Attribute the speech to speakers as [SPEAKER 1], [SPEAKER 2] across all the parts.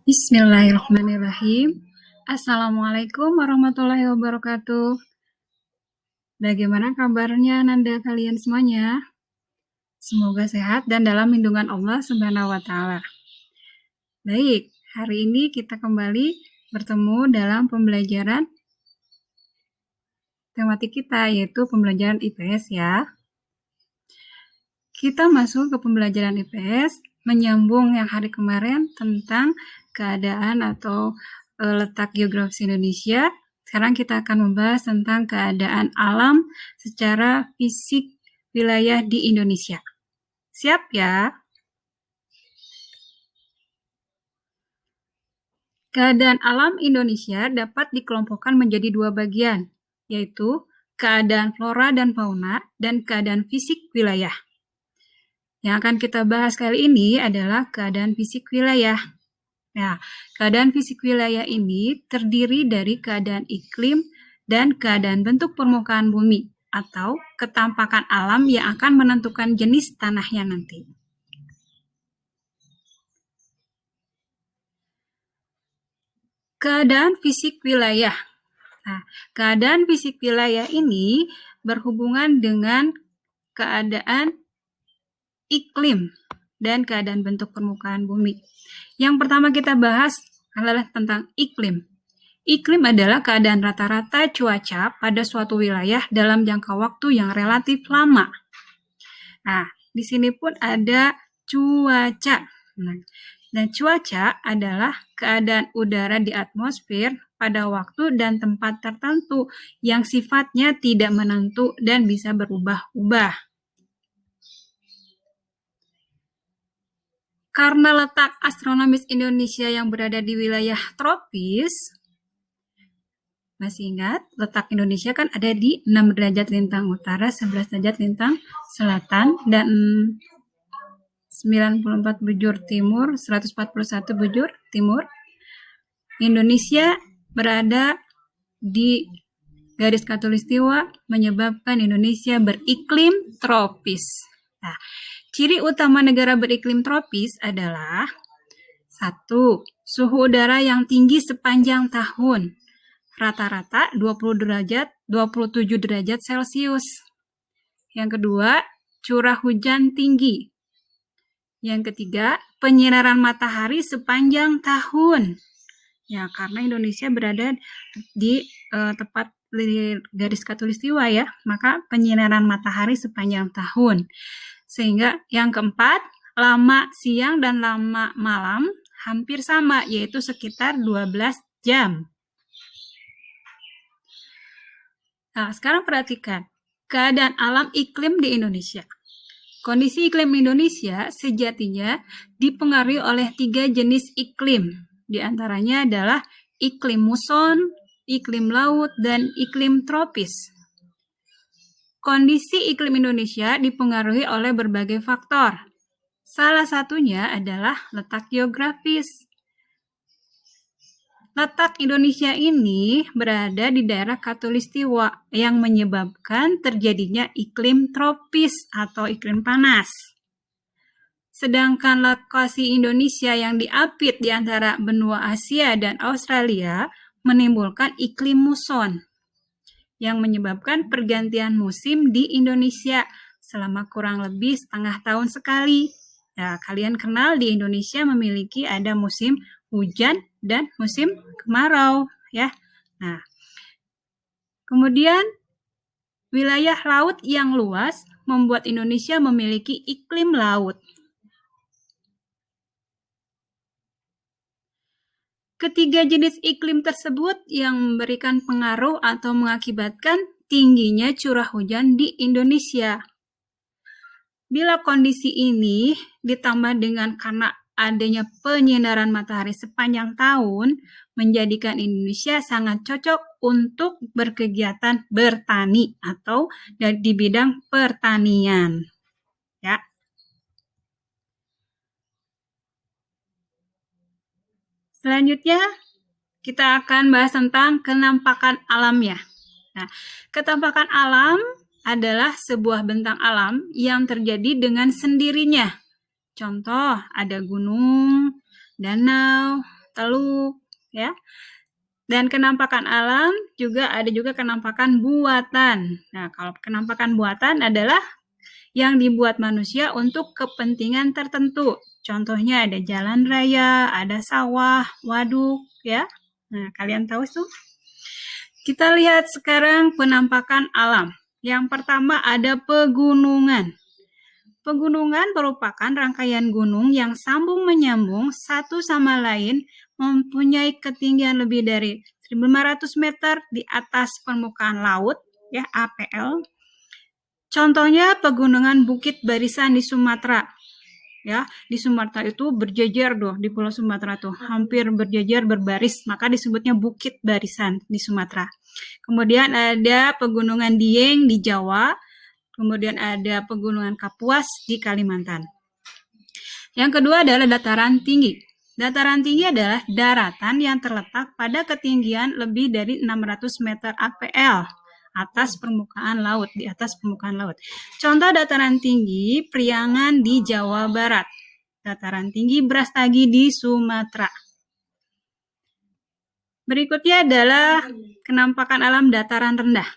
[SPEAKER 1] Bismillahirrahmanirrahim. Assalamualaikum warahmatullahi wabarakatuh. Bagaimana kabarnya Nanda kalian semuanya? Semoga sehat dan dalam lindungan Allah Subhanahu wa taala. Baik, hari ini kita kembali bertemu dalam pembelajaran tematik kita, yaitu pembelajaran IPS ya. Kita masuk ke pembelajaran IPS menyambung yang hari kemarin tentang keadaan atau letak geografis Indonesia. Sekarang kita akan membahas tentang keadaan alam secara fisik wilayah di Indonesia. Siap ya? Keadaan alam Indonesia dapat dikelompokkan menjadi dua bagian, yaitu keadaan flora dan fauna dan keadaan fisik wilayah. Yang akan kita bahas kali ini adalah keadaan fisik wilayah. Nah, keadaan fisik wilayah ini terdiri dari keadaan iklim dan keadaan bentuk permukaan bumi atau ketampakan alam yang akan menentukan jenis tanahnya nanti. Keadaan fisik wilayah. Nah, keadaan fisik wilayah ini berhubungan dengan keadaan iklim dan keadaan bentuk permukaan bumi. Yang pertama kita bahas adalah tentang iklim. Iklim adalah keadaan rata-rata cuaca pada suatu wilayah dalam jangka waktu yang relatif lama. Nah, di sini pun ada cuaca. Nah, cuaca adalah keadaan udara di atmosfer pada waktu dan tempat tertentu yang sifatnya tidak menentu dan bisa berubah-ubah. Karena letak astronomis Indonesia yang berada di wilayah tropis, masih ingat, letak Indonesia kan ada di 6 derajat lintang utara, 11 derajat lintang selatan, dan 94 bujur timur, 141 bujur timur. Indonesia berada di garis khatulistiwa menyebabkan Indonesia beriklim tropis. Nah, ciri utama negara beriklim tropis adalah 1. Suhu udara yang tinggi sepanjang tahun. Rata-rata 27 derajat Celcius. Yang kedua, curah hujan tinggi. Yang ketiga, penyinaran matahari sepanjang tahun. Ya, karena Indonesia berada di tepat di garis khatulistiwa ya, maka penyinaran matahari sepanjang tahun. Sehingga yang keempat, lama siang dan lama malam hampir sama, yaitu sekitar 12 jam. Nah, sekarang perhatikan keadaan alam iklim di Indonesia. Kondisi iklim Indonesia sejatinya dipengaruhi oleh 3 jenis iklim. Di antaranya adalah iklim muson, iklim laut, dan iklim tropis. Kondisi iklim Indonesia dipengaruhi oleh berbagai faktor. Salah satunya adalah letak geografis. Letak Indonesia ini berada di daerah khatulistiwa yang menyebabkan terjadinya iklim tropis atau iklim panas. Sedangkan lokasi Indonesia yang diapit di antara benua Asia dan Australia menimbulkan iklim muson yang menyebabkan pergantian musim di Indonesia selama kurang lebih setengah tahun sekali. Nah, kalian kenal di Indonesia memiliki ada musim hujan dan musim kemarau, ya. Nah, kemudian wilayah laut yang luas membuat Indonesia memiliki iklim laut. Ketiga jenis iklim tersebut yang memberikan pengaruh atau mengakibatkan tingginya curah hujan di Indonesia. Bila kondisi ini ditambah dengan karena adanya penyinaran matahari sepanjang tahun, menjadikan Indonesia sangat cocok untuk berkegiatan bertani atau di bidang pertanian. Ya. Selanjutnya, kita akan bahas tentang kenampakan alamnya. Nah, kenampakan alam adalah sebuah bentang alam yang terjadi dengan sendirinya. Contoh, ada gunung, danau, teluk, ya. Dan kenampakan alam ada juga kenampakan buatan. Nah, kalau kenampakan buatan adalah yang dibuat manusia untuk kepentingan tertentu. Contohnya ada jalan raya, ada sawah, waduk, ya. Nah, kalian tahu tuh? Kita lihat sekarang penampakan alam. Yang pertama ada pegunungan. Pegunungan merupakan rangkaian gunung yang sambung menyambung satu sama lain, mempunyai ketinggian lebih dari 1.500 meter di atas permukaan laut, ya, APL. Contohnya pegunungan Bukit Barisan di Sumatera. Ya, di Sumatera itu berjejer di Pulau Sumatera tuh, hampir berjejer berbaris, maka disebutnya Bukit Barisan di Sumatera. Kemudian ada pegunungan Dieng di Jawa. Kemudian ada pegunungan Kapuas di Kalimantan. Yang kedua adalah dataran tinggi. Dataran tinggi adalah daratan yang terletak pada ketinggian lebih dari 600 meter APL atas permukaan laut, di atas permukaan laut. Contoh dataran tinggi Priangan di Jawa Barat. Dataran tinggi Brastagi di Sumatera. Berikutnya adalah kenampakan alam dataran rendah.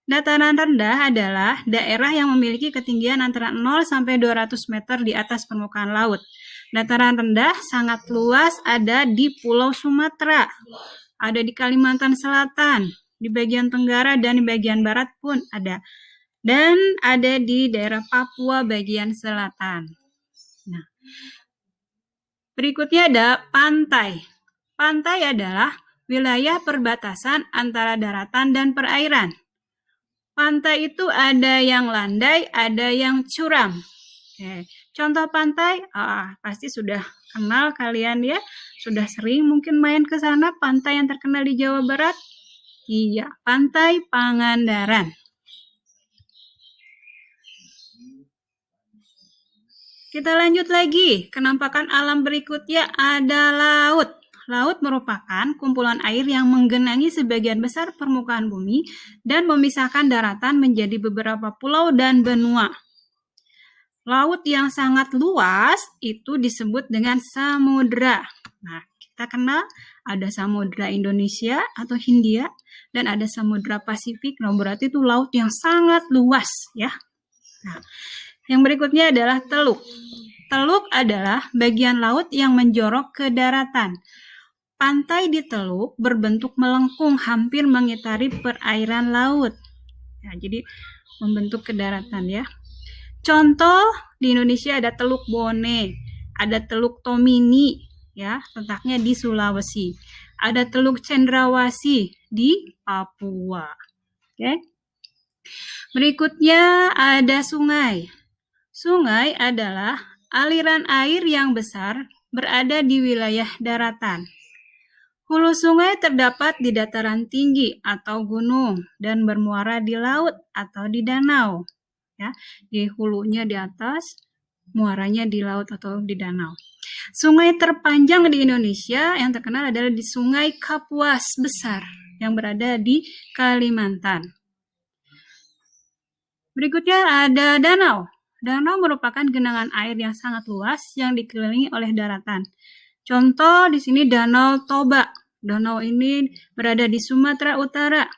[SPEAKER 1] Dataran rendah adalah daerah yang memiliki ketinggian antara 0 sampai 200 meter di atas permukaan laut. Dataran rendah sangat luas, ada di Pulau Sumatera, ada di Kalimantan Selatan, di bagian tenggara dan di bagian barat pun ada. Dan ada di daerah Papua bagian selatan. Nah, berikutnya ada pantai. Pantai adalah wilayah perbatasan antara daratan dan perairan. Pantai itu ada yang landai, ada yang curam. Oke. Contoh pantai, pasti sudah kenal kalian ya, sudah sering mungkin main ke sana. Pantai yang terkenal di Jawa Barat, iya, Pantai Pangandaran. Kita lanjut lagi, kenampakan alam berikutnya ada laut. Laut merupakan kumpulan air yang menggenangi sebagian besar permukaan bumi dan memisahkan daratan menjadi beberapa pulau dan benua. Laut yang sangat luas itu disebut dengan samudra. Nah, kita kenal ada samudra Indonesia atau Hindia dan ada samudra Pasifik. Nah, berarti itu laut yang sangat luas, ya. Nah, yang berikutnya adalah teluk. Teluk adalah bagian laut yang menjorok ke daratan. Pantai di teluk berbentuk melengkung hampir mengitari perairan laut. Nah, jadi membentuk ke daratan ya. Contoh di Indonesia ada Teluk Bone, ada Teluk Tomini ya, letaknya di Sulawesi. Ada Teluk Cendrawasih di Papua. Oke. Berikutnya ada sungai. Sungai adalah aliran air yang besar berada di wilayah daratan. Hulu sungai terdapat di dataran tinggi atau gunung dan bermuara di laut atau di danau. Ya, di hulunya di atas, muaranya di laut atau di danau. Sungai terpanjang di Indonesia yang terkenal adalah di Sungai Kapuas Besar yang berada di Kalimantan. Berikutnya ada danau. Danau merupakan genangan air yang sangat luas yang dikelilingi oleh daratan. Contoh di sini Danau Toba. Danau ini berada di Sumatera Utara.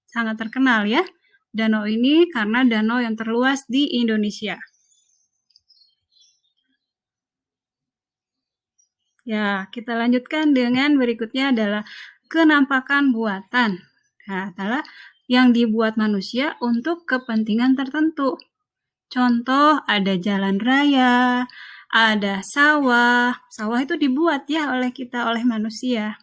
[SPEAKER 1] Sangat terkenal ya. Danau ini karena danau yang terluas di Indonesia. Ya, kita lanjutkan dengan berikutnya adalah kenampakan buatan. Nah, adalah yang dibuat manusia untuk kepentingan tertentu. Contoh ada jalan raya, ada sawah. Sawah itu dibuat ya oleh kita, oleh manusia.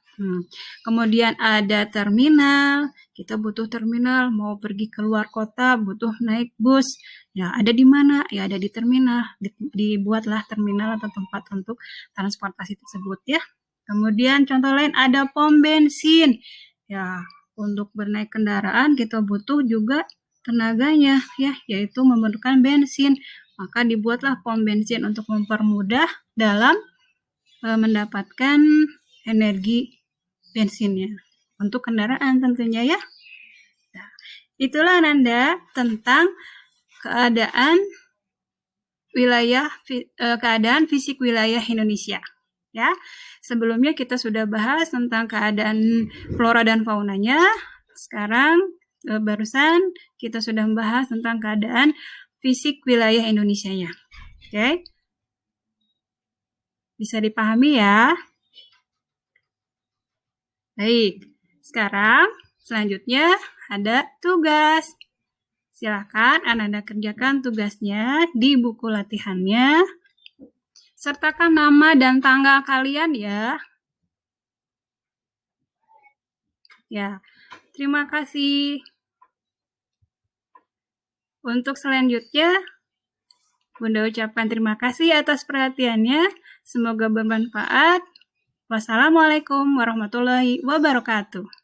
[SPEAKER 1] Kemudian ada terminal. Kita butuh terminal, mau pergi keluar kota, butuh naik bus. Ya, ada di mana? Ya, ada di terminal. Dibuatlah terminal atau tempat untuk transportasi tersebut ya. Kemudian contoh lain ada pom bensin. Ya, untuk bernaik kendaraan kita butuh juga tenaganya ya, yaitu memerlukan bensin. Maka dibuatlah pom bensin untuk mempermudah dalam mendapatkan energi bensinnya untuk kendaraan tentunya ya. Nah, itulah Nanda tentang keadaan fisik wilayah Indonesia ya. Sebelumnya kita sudah bahas tentang keadaan flora dan faunanya. Sekarang barusan kita sudah membahas tentang keadaan fisik wilayah Indonesianya. Oke. Bisa dipahami ya? Baik. Sekarang selanjutnya ada tugas. Silakan Anda kerjakan tugasnya di buku latihannya. Sertakan nama dan tanggal kalian ya. Ya, terima kasih. Untuk selanjutnya, Bunda ucapkan terima kasih atas perhatiannya. Semoga bermanfaat. Wassalamualaikum warahmatullahi wabarakatuh.